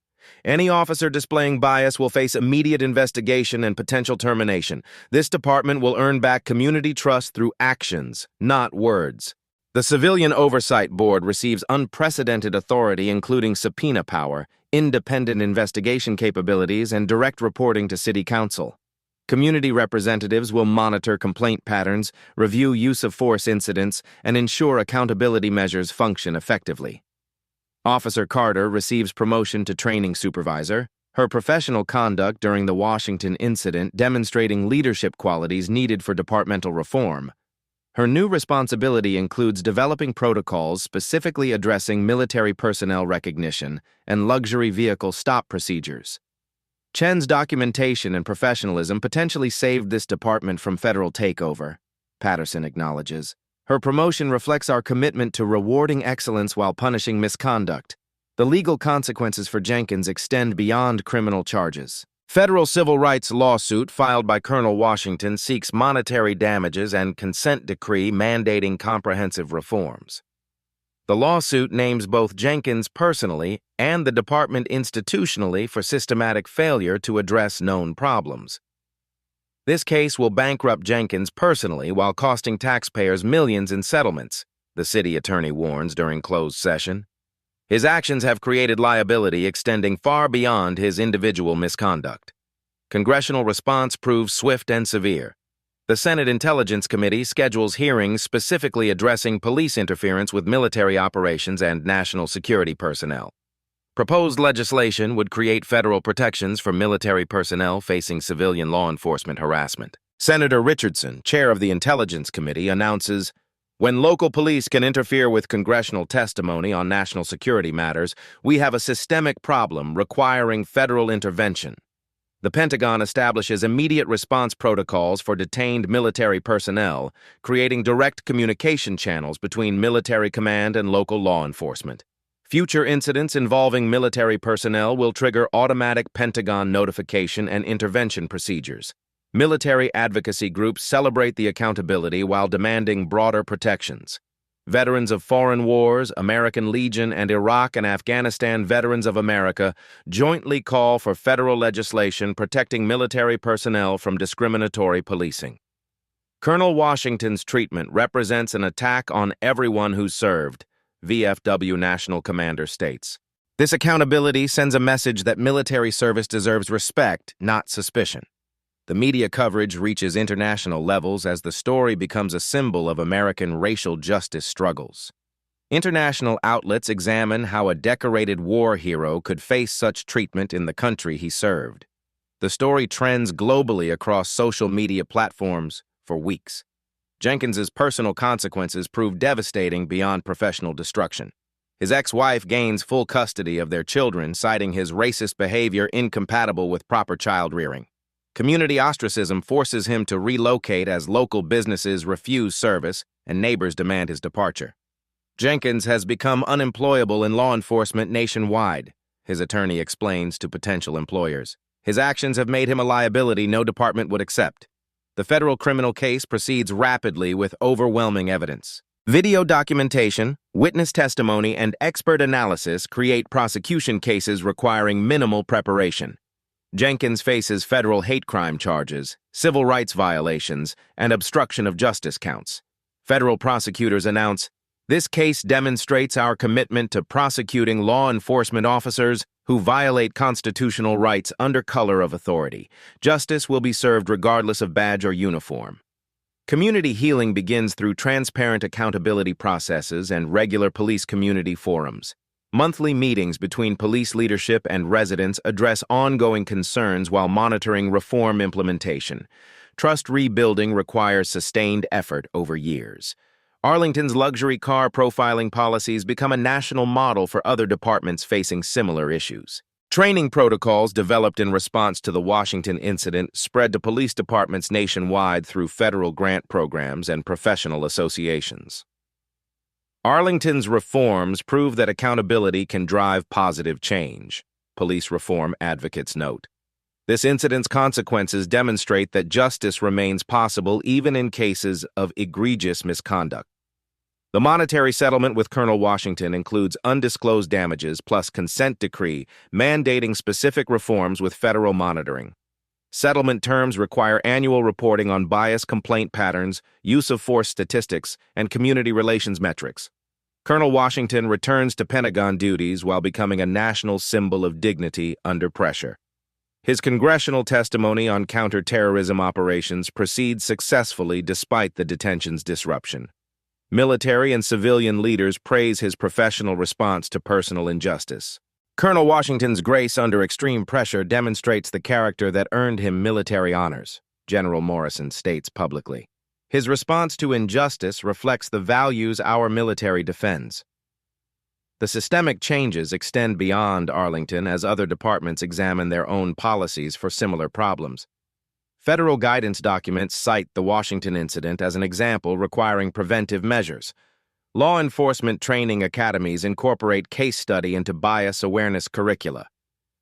Any officer displaying bias will face immediate investigation and potential termination. This department will earn back community trust through actions, not words. The Civilian Oversight Board receives unprecedented authority, including subpoena power, independent investigation capabilities, and direct reporting to City Council. Community representatives will monitor complaint patterns, review use of force incidents, and ensure accountability measures function effectively. Officer Carter receives promotion to training supervisor, her professional conduct during the Washington incident demonstrating leadership qualities needed for departmental reform. Her new responsibility includes developing protocols specifically addressing military personnel recognition and luxury vehicle stop procedures. Chen's documentation and professionalism potentially saved this department from federal takeover, Patterson acknowledges. Her promotion reflects our commitment to rewarding excellence while punishing misconduct. The legal consequences for Jenkins extend beyond criminal charges. Federal civil rights lawsuit filed by Colonel Washington seeks monetary damages and consent decree mandating comprehensive reforms. The lawsuit names both Jenkins personally and the department institutionally for systematic failure to address known problems. This case will bankrupt Jenkins personally while costing taxpayers millions in settlements, the city attorney warns during closed session. His actions have created liability extending far beyond his individual misconduct. Congressional response proves swift and severe. The Senate Intelligence Committee schedules hearings specifically addressing police interference with military operations and national security personnel. Proposed legislation would create federal protections for military personnel facing civilian law enforcement harassment. Senator Richardson, chair of the Intelligence Committee, announces, "When local police can interfere with congressional testimony on national security matters, we have a systemic problem requiring federal intervention." The Pentagon establishes immediate response protocols for detained military personnel, creating direct communication channels between military command and local law enforcement. Future incidents involving military personnel will trigger automatic Pentagon notification and intervention procedures. Military advocacy groups celebrate the accountability while demanding broader protections. Veterans of foreign wars, American Legion, and Iraq and Afghanistan Veterans of America jointly call for federal legislation protecting military personnel from discriminatory policing. Colonel Washington's treatment represents an attack on everyone who served, VFW National Commander states. This accountability sends a message that military service deserves respect, not suspicion. The media coverage reaches international levels as the story becomes a symbol of American racial justice struggles. International outlets examine how a decorated war hero could face such treatment in the country he served. The story trends globally across social media platforms for weeks. Jenkins's personal consequences prove devastating beyond professional destruction. His ex-wife gains full custody of their children, citing his racist behavior incompatible with proper child rearing. Community ostracism forces him to relocate as local businesses refuse service and neighbors demand his departure. Jenkins has become unemployable in law enforcement nationwide, his attorney explains to potential employers. His actions have made him a liability no department would accept. The federal criminal case proceeds rapidly with overwhelming evidence. Video documentation, witness testimony, and expert analysis create prosecution cases requiring minimal preparation. Jenkins faces federal hate crime charges, civil rights violations, and obstruction of justice counts. Federal prosecutors announce, "This case demonstrates our commitment to prosecuting law enforcement officers who violate constitutional rights under color of authority. Justice will be served regardless of badge or uniform." Community healing begins through transparent accountability processes and regular police community forums. Monthly meetings between police leadership and residents address ongoing concerns while monitoring reform implementation. Trust rebuilding requires sustained effort over years. Arlington's luxury car profiling policies become a national model for other departments facing similar issues. Training protocols developed in response to the Washington incident spread to police departments nationwide through federal grant programs and professional associations. Arlington's reforms prove that accountability can drive positive change, police reform advocates note. This incident's consequences demonstrate that justice remains possible even in cases of egregious misconduct. The monetary settlement with Colonel Washington includes undisclosed damages plus consent decree mandating specific reforms with federal monitoring. Settlement terms require annual reporting on bias complaint patterns, use of force statistics, and community relations metrics. Colonel Washington returns to Pentagon duties while becoming a national symbol of dignity under pressure. His congressional testimony on counterterrorism operations proceeds successfully despite the detention's disruption. Military and civilian leaders praise his professional response to personal injustice. Colonel Washington's grace under extreme pressure demonstrates the character that earned him military honors, General Morrison states publicly. His response to injustice reflects the values our military defends. The systemic changes extend beyond Arlington as other departments examine their own policies for similar problems. Federal guidance documents cite the Washington incident as an example requiring preventive measures. Law enforcement training academies incorporate case study into bias awareness curricula.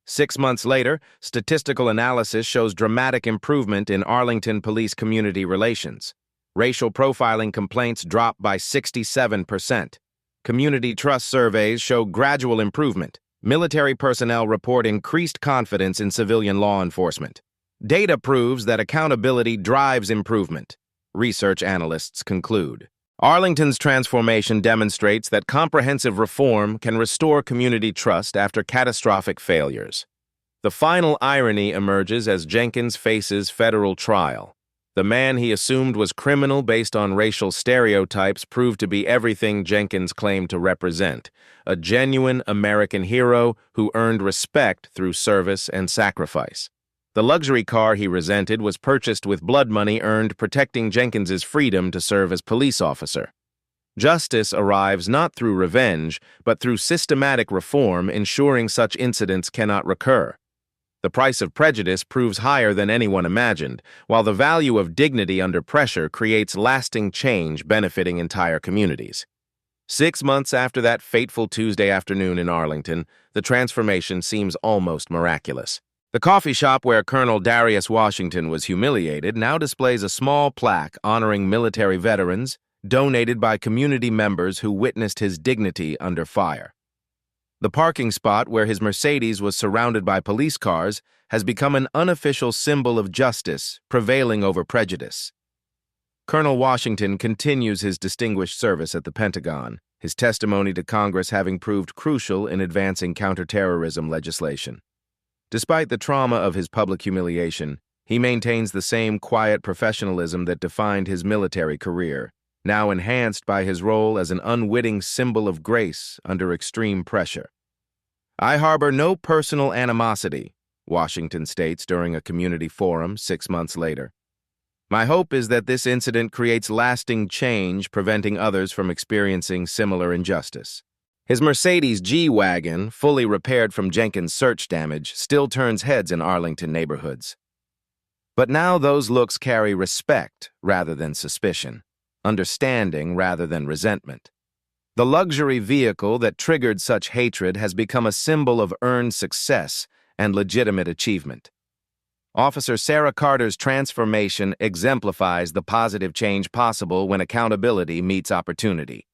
6 months later, statistical analysis shows dramatic improvement in Arlington police community relations. Racial profiling complaints drop by 67%. Community trust surveys show gradual improvement. Military personnel report increased confidence in civilian law enforcement. Data proves that accountability drives improvement, research analysts conclude. Arlington's transformation demonstrates that comprehensive reform can restore community trust after catastrophic failures. The final irony emerges as Jenkins faces federal trial. The man he assumed was criminal based on racial stereotypes proved to be everything Jenkins claimed to represent, a genuine American hero who earned respect through service and sacrifice. The luxury car he resented was purchased with blood money earned protecting Jenkins's freedom to serve as police officer. Justice arrives not through revenge, but through systematic reform, ensuring such incidents cannot recur. The price of prejudice proves higher than anyone imagined, while the value of dignity under pressure creates lasting change benefiting entire communities. 6 months after that fateful Tuesday afternoon in Arlington, the transformation seems almost miraculous. The coffee shop where Colonel Darius Washington was humiliated now displays a small plaque honoring military veterans, donated by community members who witnessed his dignity under fire. The parking spot where his Mercedes was surrounded by police cars has become an unofficial symbol of justice prevailing over prejudice. Colonel Washington continues his distinguished service at the Pentagon, his testimony to Congress having proved crucial in advancing counterterrorism legislation. Despite the trauma of his public humiliation, he maintains the same quiet professionalism that defined his military career, now enhanced by his role as an unwitting symbol of grace under extreme pressure. "I harbor no personal animosity," Washington states during a community forum 6 months later. My hope is that this incident creates lasting change, preventing others from experiencing similar injustice. His Mercedes G-Wagon, fully repaired from Jenkins' search damage, still turns heads in Arlington neighborhoods. But now those looks carry respect rather than suspicion, understanding rather than resentment. The luxury vehicle that triggered such hatred has become a symbol of earned success and legitimate achievement. Officer Sarah Carter's transformation exemplifies the positive change possible when accountability meets opportunity.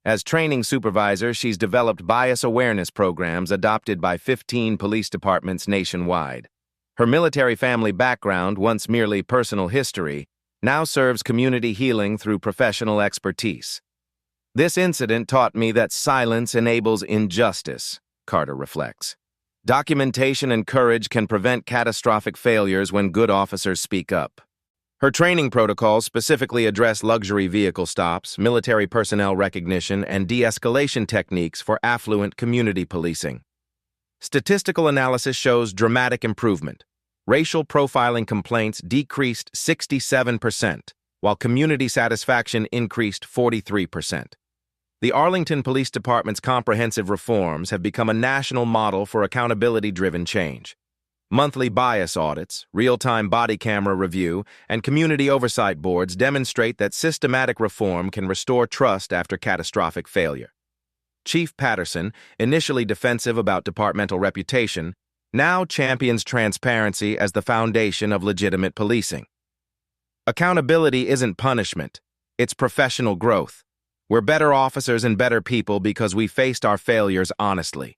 As training supervisor, she's developed bias awareness programs adopted by 15 police departments nationwide. Her military family background, once merely personal history, now serves community healing through professional expertise. This incident taught me that silence enables injustice, Carter reflects. Documentation and courage can prevent catastrophic failures when good officers speak up. Her training protocols specifically address luxury vehicle stops, military personnel recognition, and de-escalation techniques for affluent community policing. Statistical analysis shows dramatic improvement. Racial profiling complaints decreased 67%, while community satisfaction increased 43%. The Arlington Police Department's comprehensive reforms have become a national model for accountability-driven change. Monthly bias audits, real-time body camera review, and community oversight boards demonstrate that systematic reform can restore trust after catastrophic failure. Chief Patterson, initially defensive about departmental reputation, now champions transparency as the foundation of legitimate policing. Accountability isn't punishment, it's professional growth. We're better officers and better people because we faced our failures honestly.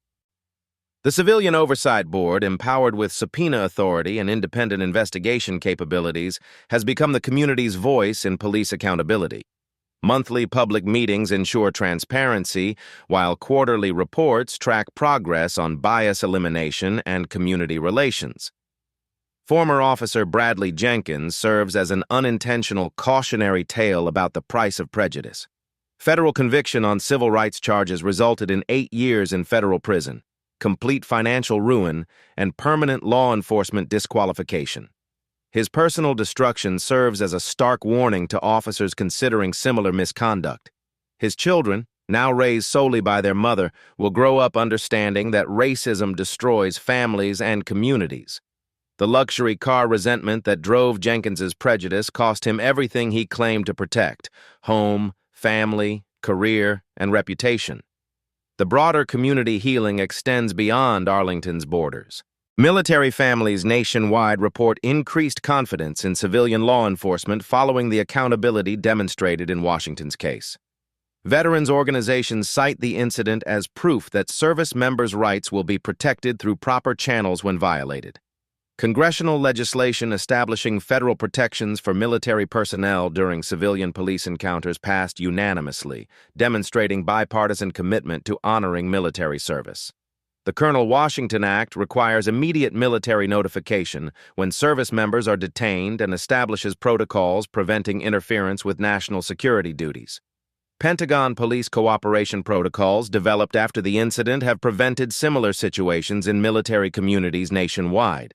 The Civilian Oversight Board, empowered with subpoena authority and independent investigation capabilities, has become the community's voice in police accountability. Monthly public meetings ensure transparency, while quarterly reports track progress on bias elimination and community relations. Former Officer Bradley Jenkins serves as an unintentional cautionary tale about the price of prejudice. Federal conviction on civil rights charges resulted in 8 years in federal prison, complete financial ruin, and permanent law enforcement disqualification. His personal destruction serves as a stark warning to officers considering similar misconduct. His children, now raised solely by their mother, will grow up understanding that racism destroys families and communities. The luxury car resentment that drove Jenkins's prejudice cost him everything he claimed to protect: home, family, career, and reputation. The broader community healing extends beyond Arlington's borders. Military families nationwide report increased confidence in civilian law enforcement following the accountability demonstrated in Washington's case. Veterans organizations cite the incident as proof that service members' rights will be protected through proper channels when violated. Congressional legislation establishing federal protections for military personnel during civilian police encounters passed unanimously, demonstrating bipartisan commitment to honoring military service. The Colonel Washington Act requires immediate military notification when service members are detained and establishes protocols preventing interference with national security duties. Pentagon police cooperation protocols developed after the incident have prevented similar situations in military communities nationwide.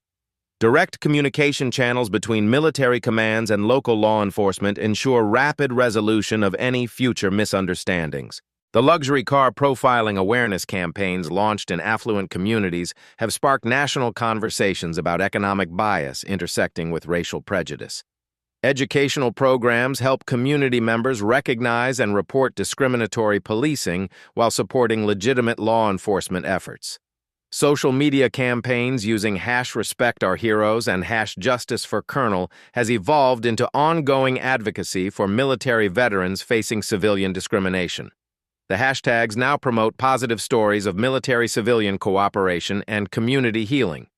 Direct communication channels between military commands and local law enforcement ensure rapid resolution of any future misunderstandings. The luxury car profiling awareness campaigns launched in affluent communities have sparked national conversations about economic bias intersecting with racial prejudice. Educational programs help community members recognize and report discriminatory policing while supporting legitimate law enforcement efforts. Social media campaigns using #RespectOurHeroes and #JusticeForColonel has evolved into ongoing advocacy for military veterans facing civilian discrimination. The hashtags now promote positive stories of military-civilian cooperation and community healing.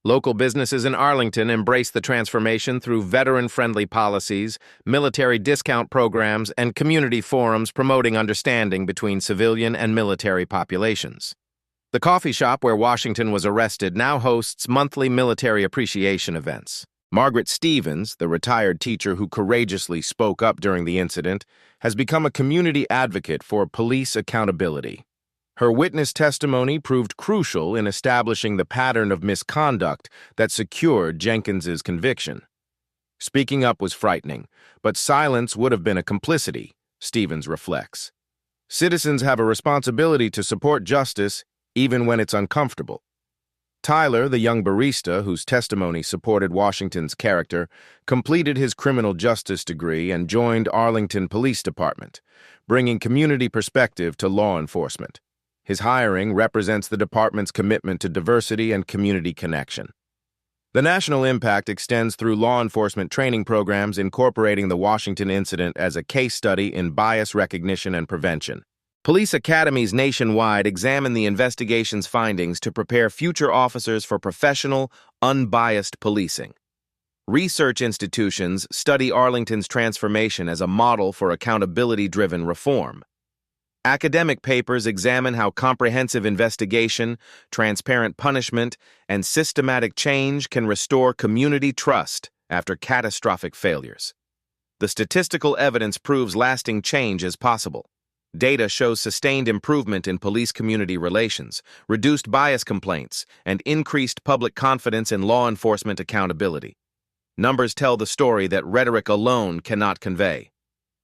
Local businesses in Arlington embrace the transformation through veteran-friendly policies, military discount programs, and community forums promoting understanding between civilian and military populations. The coffee shop where Washington was arrested now hosts monthly military appreciation events. Margaret Stevens, the retired teacher who courageously spoke up during the incident, has become a community advocate for police accountability. Her witness testimony proved crucial in establishing the pattern of misconduct that secured Jenkins's conviction. Speaking up was frightening, but silence would have been a complicity, Stevens reflects. Citizens have a responsibility to support justice even when it's uncomfortable. Tyler, the young barista whose testimony supported Washington's character, completed his criminal justice degree and joined Arlington Police Department, bringing community perspective to law enforcement. His hiring represents the department's commitment to diversity and community connection. The national impact extends through law enforcement training programs incorporating the Washington incident as a case study in bias recognition and prevention. Police academies nationwide examine the investigation's findings to prepare future officers for professional, unbiased policing. Research institutions study Arlington's transformation as a model for accountability-driven reform. Academic papers examine how comprehensive investigation, transparent punishment, and systematic change can restore community trust after catastrophic failures. The statistical evidence proves lasting change is possible. Data shows sustained improvement in police-community relations, reduced bias complaints, and increased public confidence in law enforcement accountability. Numbers tell the story that rhetoric alone cannot convey.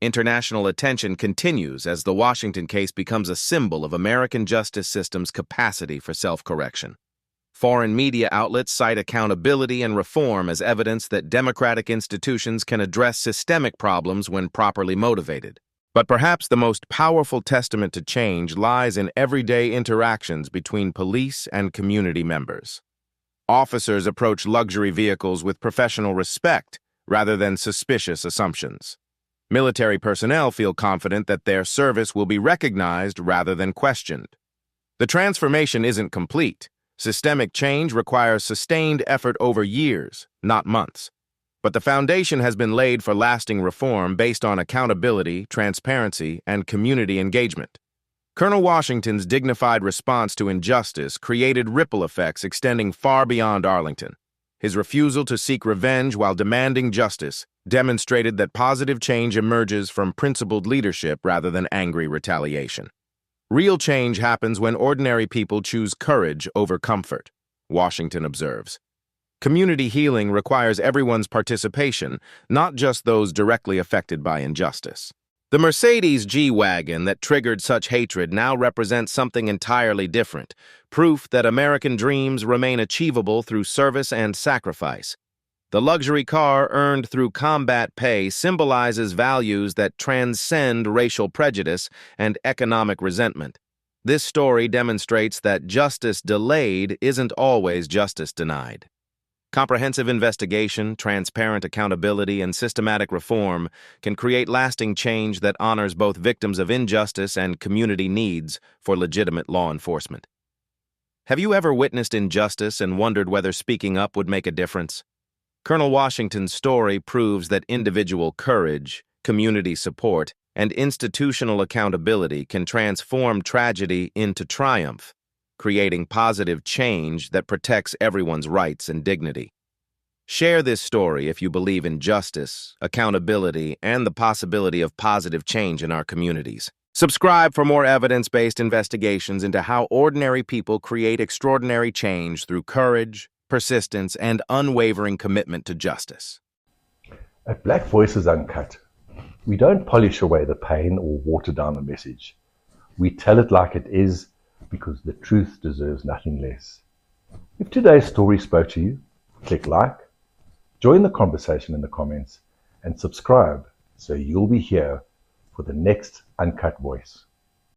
International attention continues as the Washington case becomes a symbol of American justice system's capacity for self-correction. Foreign media outlets cite accountability and reform as evidence that democratic institutions can address systemic problems when properly motivated. But perhaps the most powerful testament to change lies in everyday interactions between police and community members. Officers approach luxury vehicles with professional respect rather than suspicious assumptions. Military personnel feel confident that their service will be recognized rather than questioned. The transformation isn't complete. Systemic change requires sustained effort over years, not months. But the foundation has been laid for lasting reform based on accountability, transparency, and community engagement. Colonel Washington's dignified response to injustice created ripple effects extending far beyond Arlington. His refusal to seek revenge while demanding justice demonstrated that positive change emerges from principled leadership rather than angry retaliation. Real change happens when ordinary people choose courage over comfort, Washington observes. Community healing requires everyone's participation, not just those directly affected by injustice. The Mercedes G-Wagon that triggered such hatred now represents something entirely different, proof that American dreams remain achievable through service and sacrifice. The luxury car earned through combat pay symbolizes values that transcend racial prejudice and economic resentment. This story demonstrates that justice delayed isn't always justice denied. Comprehensive investigation, transparent accountability, and systematic reform can create lasting change that honors both victims of injustice and community needs for legitimate law enforcement. Have you ever witnessed injustice and wondered whether speaking up would make a difference? Colonel Washington's story proves that individual courage, community support, and institutional accountability can transform tragedy into triumph, creating positive change that protects everyone's rights and dignity. Share this story if you believe in justice, accountability, and the possibility of positive change in our communities. Subscribe for more evidence-based investigations into how ordinary people create extraordinary change through courage, persistence, and unwavering commitment to justice. At Black Voices Uncut, we don't polish away the pain or water down the message. We tell it like it is, because the truth deserves nothing less. If today's story spoke to you, click like, join the conversation in the comments, and subscribe so you'll be here for the next Uncut Voice.